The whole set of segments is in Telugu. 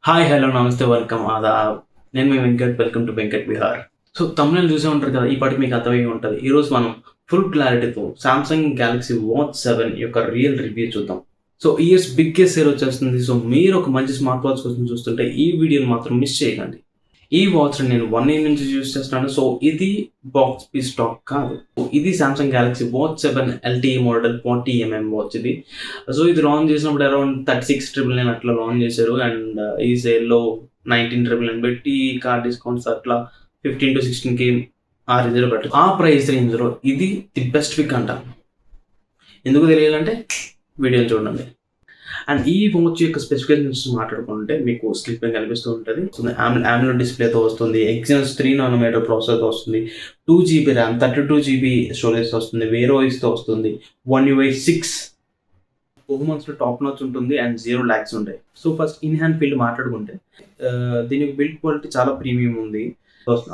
హాయ్ హలో నమస్తే వెల్కమ్ ఆదాబ్. నేను మీ Venkat. Welcome to Venkat Vihar. So తమిళ చూసే ఉంటారు కదా, ఈ పాటికి మీకు అర్థమై ఉంటుంది. ఈరోజు మనం ఫుల్ క్లారిటీతో సామ్సంగ్ గ్యాలక్సీ వాచ్ 7 యొక్క రియల్ రివ్యూ చూద్దాం. సో ఇయర్స్ బిగ్గెస్ట్ సేల్ వచ్చేస్తుంది. సో మీరు ఒక మంచి స్మార్ట్ వాచ్ కోసం చూస్తుంటే ఈ వీడియోని మాత్రం మిస్ చేయకండి. ఈ వాచ్ నేను 1 ఇయర్ నుంచి యూస్ చేస్తున్నాను. సో ఇది బాక్స్ పీస్ స్టాక్ కాదు. ఇది Samsung Galaxy watch 7 LTE model 40mm watch ఇది. సో ఇది లాంచ్ చేసినప్పుడు అరౌండ్ 36,999 అట్లా లాంచ్ చేశారు. అండ్ ఈ సేల్లో 19,999 పెట్టి కార్ డిస్కౌంట్స్ అట్లా 15 to 16K ఆ రేంజ్లో పెట్టారు. ఆ ప్రైస్ రేంజ్లో ఇది ది బెస్ట్ పిక్ అంట. ఎందుకు తెలియాలంటే వీడియోని చూడండి. అండ్ ఈ వాచ్ యొక్క స్పెసిఫికేషన్స్ మాట్లాడుకుంటే మీకు స్లిప్పింగ్ కనిపిస్తూ ఉంటుంది. AMOLED డిస్ప్లేతో వస్తుంది, Exynos 3nm ప్రాసెసర్తో వస్తుంది, 2GB ర్యామ్, 32GB స్టోరేజ్తో వస్తుంది, Wear OSతో వస్తుంది, One UI 6 పర్ఫార్మెన్స్లో టాప్ నాచ్ ఉంటుంది అండ్ 0 lags ఉంటాయి. So first in hand field మాట్లాడుకుంటే దీనికి బిల్డ్ క్వాలిటీ చాలా ప్రీమియం ఉంది.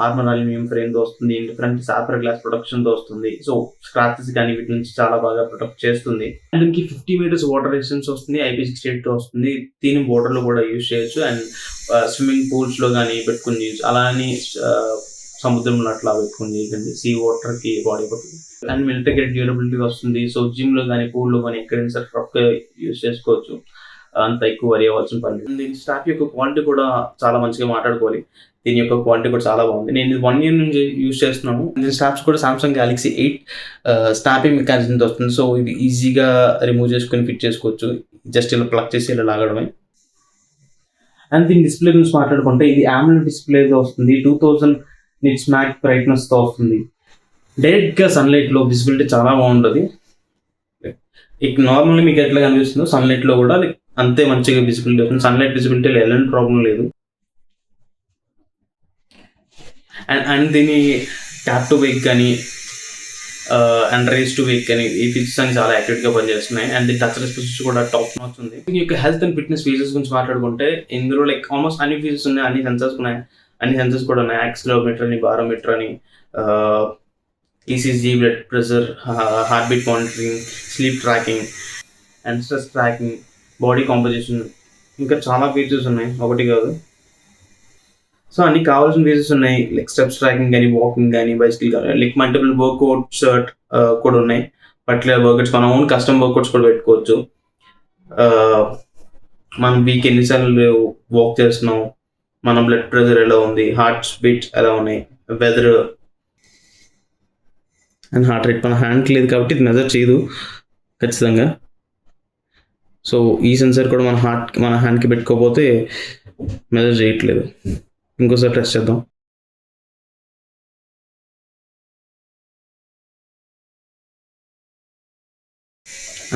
ఆర్మర్ అల్యూమినియం ఫ్రేమ్తో వస్తుంది, డిఫరెంట్ సాఫర్ గ్లాస్ ప్రొటెక్షన్తో వస్తుంది. సో స్క్రాచెస్ కానీ వీటి నుంచి చాలా బాగా ప్రొటెక్ట్ చేస్తుంది. అండ్ దీనికి 50 meters వాటర్ రెసిస్టెన్స్ వస్తుంది, IP68తో వస్తుంది. దీని వాటర్లో కూడా యూజ్ చేయొచ్చు. అండ్ స్విమ్మింగ్ పూల్స్లో కానీ పెట్టుకుని చేయొచ్చు. అలా అని సముద్రంలో అట్లా పెట్టుకుని చేయకండి, సీ వాటర్కి బాడీ పడుతుంది. అండ్ మిలిటరీ గ్రేడ్ డ్యూరబిలిటీ వస్తుంది. సో జిమ్లో కానీ పూల్లో కానీ ఎక్కడైనా సరే రఫ్గా యూజ్ చేసుకోవచ్చు. అంత ఎక్కువ వరి అవ్వాల్సిన పని లేదు. దీని స్టాప్ యొక్క క్వాలిటీ కూడా చాలా మంచిగా మాట్లాడుకోవాలి. దీని యొక్క క్వాలిటీ కూడా చాలా బాగుంది. నేను ఇది 1 year నుంచి యూజ్ చేస్తున్నాను. దీని స్టాప్స్ కూడా సామ్సంగ్ గ్యాలక్సీ 8 స్నాపింగ్ మెకానిజంతో వస్తుంది. సో ఇది ఈజీగా రిమూవ్ చేసుకొని ఫిట్ చేసుకోవచ్చు. జస్ట్ ఇలా ప్లగ్ చేసి ఇలా లాగడమే. అండ్ దీని డిస్ప్లే గురించి మాట్లాడుకుంటే ఇది AMOLED డిస్ప్లేతో వస్తుంది. 2000 nits మ్యాక్ బ్రైట్నెస్తో వస్తుంది. డైరెక్ట్గా సన్లైట్లో విజిబిలిటీ చాలా బాగుంటుంది. ఇక నార్మల్లీ మీకు ఎట్లా కనిపిస్తుందో సన్లైట్లో కూడా అంతే మంచిగా విజిబిలిటీ వస్తుంది. సన్లైట్ విజిబిలిటీలో ఎలాంటి ప్రాబ్లం లేదు. అండ్ దీని ట్యాప్ టు వేక్ కానీ అండ్ రేస్ టు వేక్ కానీ ఈ ఫీచర్స్ అని చాలా యాక్టివ్గా పనిచేస్తున్నాయి. అండ్ దీని టచ్ రెస్పాన్స్ కూడా టాప్ నాచ్ ఉంది. దీని యొక్క హెల్త్ అండ్ ఫిట్నెస్ ఫీచర్స్ గురించి మాట్లాడుకుంటే ఇందులో ఆల్మోస్ట్ అన్ని ఫీచర్స్ ఉన్నాయి, అన్ని సెన్సర్స్ ఉన్నాయి. అన్ని సెన్సర్స్ కూడా ఉన్నాయి. యాక్సిలరోమీటర్ అని, బారోమీటర్ అని, ECG, blood pressure, heart beat monitoring, sleep tracking and stress tracking, body composition, ఇంకా చాలా ఫీచర్స్ ఉన్నాయి, ఒకటి కాదు. సో అన్ని కావాల్సిన ఫీచర్స్ ఉన్నాయి. స్టెప్స్ ట్రాకింగ్ కానీ, వాకింగ్ కానీ, బైసికల్ కానీ, మల్టిపుల్ వర్కౌట్స్ కూడా ఉన్నాయి. పర్టికులర్ వర్కౌట్స్ మన ఓన్ కస్టమ్ వర్కౌట్స్ కూడా పెట్టుకోవచ్చు. మనం వీక్ ఎన్నిసార్లు వాక్ చేస్తున్నాం, మన బ్లడ్ ప్రెషర్ ఎలా ఉంది, హార్ట్ బీట్స్ ఎలా ఉన్నాయి, వెదర్ అండ్ హార్ట్ రేట్ మన హ్యాండ్కి లేదు కాబట్టి ఇది మెజర్ చేయదు ఖచ్చితంగా. సో ఈ సెన్సర్ కూడా మన హ్యాండ్కి పెట్టుకోకపోతే మెజర్ చేయట్లేదు. ఇంకోసారి టెస్ట్ చేద్దాం.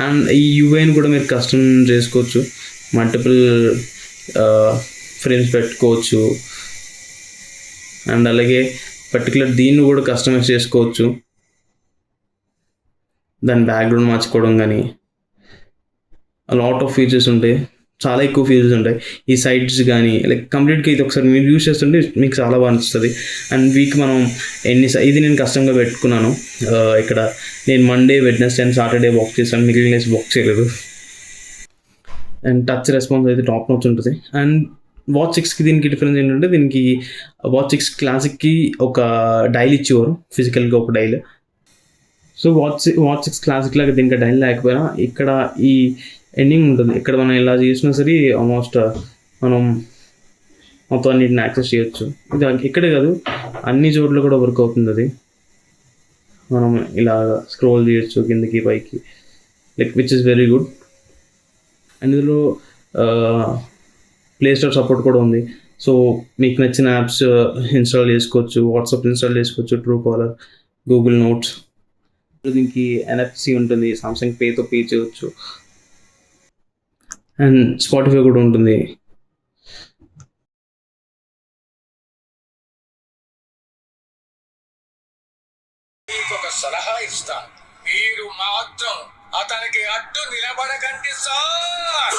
అండ్ ఈ యూఐని కూడా మీరు కస్టమ్ చేసుకోవచ్చు. మల్టిపుల్ ఫ్రేమ్స్ పెట్టుకోవచ్చు. అండ్ అలాగే పర్టికులర్ దీన్ని కూడా కస్టమైజ్ చేసుకోవచ్చు. దాని బ్యాక్గ్రౌండ్ మార్చుకోవడం కానీ లాట్ ఆఫ్ ఫీచర్స్ ఉంటాయి. చాలా ఎక్కువ ఫీచర్స్ ఉంటాయి. ఈ సైట్స్ కానీ కంప్లీట్గా ఇది ఒకసారి మీరు యూజ్ చేస్తుంటే మీకు చాలా బాగా అనిపిస్తుంది. అండ్ వీక్ మనం ఇది నేను కష్టంగా పెట్టుకున్నాను. ఇక్కడ నేను Monday, Wednesday and Saturday walk చేశాను, మిగిలిన డేస్ వాక్ చేయలేదు. అండ్ టచ్ రెస్పాన్స్ అయితే టాప్ నాచ్ ఉంటుంది. అండ్ వాచ్ 6కి దీనికి డిఫరెన్స్ ఏంటంటే దీనికి వాచ్ 6 క్లాసిక్కి ఒక డైల్ ఇచ్చేవారు, ఫిజికల్గా ఒక డైల్. సో వాచ్ 6 క్లాసిక్ లాగా దీనికి డైల్ లేకపోయినా ఇక్కడ ఈ ఎండింగ్ ఉంటుంది. ఇక్కడ మనం ఇలా చేసినా సరే ఆల్మోస్ట్ మనం మొత్తం అన్నిటిని యాక్సెస్ చేయొచ్చు. ఇది ఇక్కడే కాదు, అన్ని చోట్ల కూడా వర్క్ అవుతుంది. అది మనం ఇలా స్క్రోల్ చేయొచ్చు కిందకి పైకి, which is very good. And ఇందులో ప్లే స్టోర్ సపోర్ట్ కూడా ఉంది. సో మీకు నచ్చిన యాప్స్ ఇన్స్టాల్ చేసుకోవచ్చు. వాట్సాప్ ఇన్స్టాల్ చేసుకోవచ్చు, ట్రూ కాలర్, గూగుల్ నోట్స్. దీనికి NFC ఉంటుంది, సామ్సంగ్ పేతో పే చేయవచ్చు. అండ్ స్పాటిఫై కూడా ఉంటుంది. ఒక సలహా ఇస్తాను, మీరు మాత్రం అతనికి అడ్డు నిలబడకండి సార్.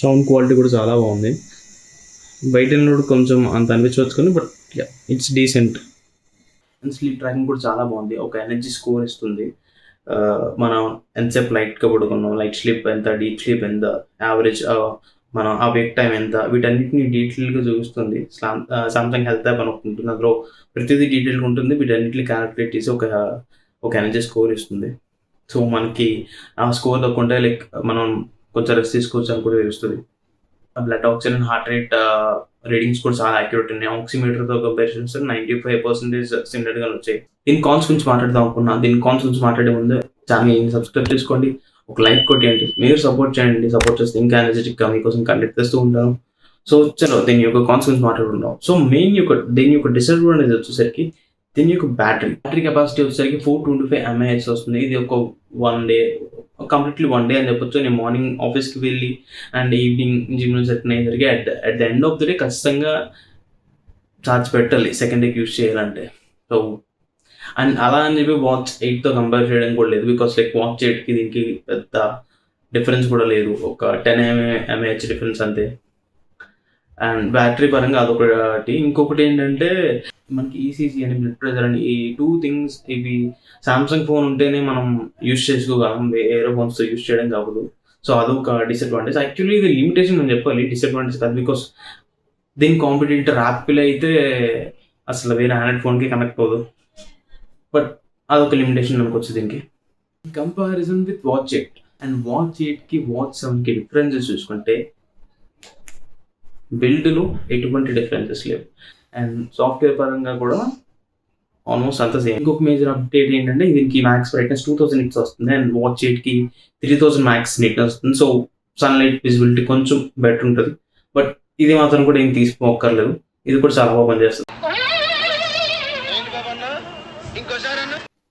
సౌండ్ క్వాలిటీ కూడా చాలా బాగుంది. బయట కూడా కొంచెం అంత అనిపించవచ్చు కానీ but it's decent. And sleep tracking కూడా చాలా బాగుంది. ఒక ఎనర్జీ స్కోర్ ఇస్తుంది. మనం ఎంతసేపు లైట్గా పడుకున్నాం, లైట్ స్లీప్ ఎంత, డీప్ స్లీప్ ఎంత, యావరేజ్ మనం ఆ వేక్ టైం ఎంత, వీటన్నిటిని డీటెయిల్గా చూపిస్తుంది. సామ్సంగ్ హెల్త్ యాప్ అని ఒకటి ఉంటుంది, అందులో ప్రతిదీ డీటెయిల్గా ఉంటుంది. వీటన్నిటిని క్యాలిక్యులేట్ చేసి ఒక ఎనర్జీ స్కోర్ ఇస్తుంది. సో మనకి ఆ స్కోర్ తక్కువ లైక్ మనం కొంచెం రెస్ట్ తీసుకోవచ్చు అని కూడా తెలుస్తుంది. Blood oxygen, heart rate readings కూడా చాలా యాక్యురేట్ ఉన్నాయి. ఆక్సిమీటర్తో కంపారిజన్ 95% సిమిలర్గా వచ్చాయి. దీని కాన్స్ గురించి మాట్లాడదాం అనుకున్నా. దీని కాన్స్ గురించి మాట్లాడే ముందు ఛానల్ సబ్స్క్రైబ్ చేసుకోండి, ఒక లైక్ కొట్టేయండి. మీరు సపోర్ట్ చేయండి, సపోర్ట్ చేస్తే ఇంకా ఎనర్జెటిక్గా మీకోసం కండక్ట్ చేస్తూ ఉంటాను. సో చలో దీని యొక్క కాన్స్ గురించి మాట్లాడుకుందాం. సో దీని యొక్క డిసడ్వాంటేజ్ వచ్చేసరికి దీని యొక్క బ్యాటరీ కెపాసిటీ వచ్చేసరికి 425 mAh వస్తుంది. ఇది ఒక 1 day, కంప్లీట్లీ 1 day అని చెప్పొచ్చు. నేను మార్నింగ్ ఆఫీస్కి వెళ్ళి అండ్ ఈవినింగ్ జిమ్ నుంచి రిటర్న్ అయ్యేసరికి at the end of the day ఖచ్చితంగా ఛార్జ్ పెట్టాలి సెకండ్ డేకి యూస్ చేయాలంటే. సో అండ్ అలా అని చెప్పి వాచ్ 8తో కంపేర్ చేయడం కూడా లేదు, బికాస్ లైక్ వాచ్ 8కి దీనికి పెద్ద డిఫరెన్స్ కూడా లేదు, ఒక 10 mAh డిఫరెన్స్ అంతే. అండ్ బ్యాటరీ పరంగా అదొకటి. ఇంకొకటి ఏంటంటే మనకి ఈసీజీ అని, బ్లడ్ ప్రెషర్ అని, ఈ 2 things ఇవి సామ్సంగ్ ఫోన్ ఉంటేనే మనం యూస్ చేసుకోగలం, వేరే ఫోన్స్తో యూస్ చేయడం కావదు. సో అదొక డిసడ్వాంటేజ్. యాక్చువల్లీ ఇది లిమిటేషన్ అని చెప్పాలి, డిసడ్వాంటేజ్ కాదు. బికాస్ దీని కాంపిటేటర్ యాపిల్ అయితే అసలు వేరే ఆండ్రాయిడ్ ఫోన్కి కనెక్ట్ అవ్వదు. బట్ అదొక లిమిటేషన్ అనుకోవచ్చు దీనికి. Comparison with watch 8 and watch 8కి వాచ్ 7కి డిఫరెన్సెస్ చూసుకుంటే బిల్డ్లో ఎటువంటి డిఫరెన్సెస్ లేవు, అండ్ సాఫ్ట్వేర్ పరంగా కూడా ఆల్మోస్ట్ అంత సేమ్. ఇంకొక మేజర్ అప్డేట్ ఏంటంటే దీనికి మ్యాక్స్ బ్రైట్నెస్ 2000 nits వస్తుంది, అండ్ వాచ్ 8కి 3000 మ్యాక్స్ నీట్నెస్ వస్తుంది. సో సన్లైట్ విజిబిలిటీ కొంచెం బెటర్ ఉంటుంది. బట్ ఇది మాత్రం కూడా ఏం తీసుకోక్కర్లేదు, ఇది కూడా చాలా బాగా పనిచేస్తుంది.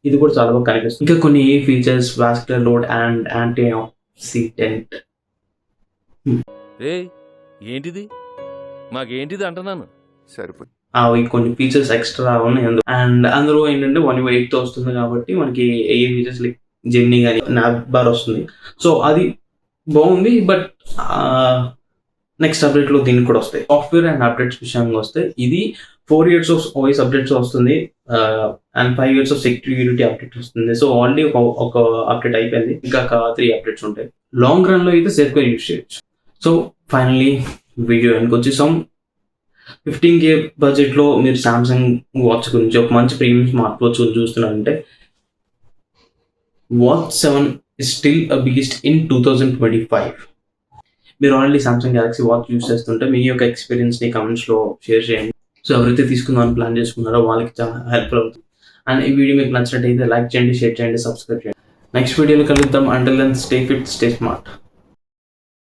ఇది కూడా చాలా బాగా కనిపిస్తుంది. ఇంకా కొన్ని features, vascular load and anti oxidant. ఏంటిది మాకేంటిది అంటున్నాను సరిపోయి అవి కొన్ని ఫీచర్స్ ఎక్స్ట్రా ఉన్నాయి అండ్ అందులో ఏంటంటే 1/8తో వస్తుంది కాబట్టి మనకి ఏ ఫీచర్స్ లైక్ జెమినీ కానీ నాప్ బార్ వస్తుంది. సో అది బాగుంది. బట్ నెక్స్ట్ అప్డేట్లో దీనికి కూడా వస్తాయి. సాఫ్ట్వేర్ అండ్ అప్డేట్స్ విషయంగా వస్తే ఇది 4 years ఆఫ్ ఓఎస్ అప్డేట్స్ వస్తుంది and 5 years of security update వస్తుంది. సో ఆల్రెడీ ఒక అప్డేట్ అయిపోయింది, ఇంకా 3 అప్డేట్స్ ఉంటాయి. లాంగ్ రన్లో అయితే సేఫ్గా యూజ్ చేయొచ్చు. So finally video అనుకొచ్చేసాం. 15K బడ్జెట్లో మీరు సామ్సంగ్ వాచ్ గురించి, ఒక మంచి ప్రీమియం స్మార్ట్ వాచ్ గురించి చూస్తున్నారంటే watch 7 is still a biggest in 2025. మీరు already Samsung Galaxy watch use చేస్తుంటే మీ యొక్క ఎక్స్పీరియన్స్ని కమెంట్స్లో షేర్ చేయండి. సో ఎవరైతే తీసుకుందామని ప్లాన్ చేసుకున్నారో వాళ్ళకి చాలా హెల్ప్ఫుల్ అవుతుంది. అండ్ ఈ వీడియో మీకు నచ్చినట్టయితే లైక్ చేయండి, షేర్ చేయండి, సబ్స్క్రైబ్ చేయండి. నెక్స్ట్ వీడియోలో కలుద్దాం. Until then stay fit, stay smart.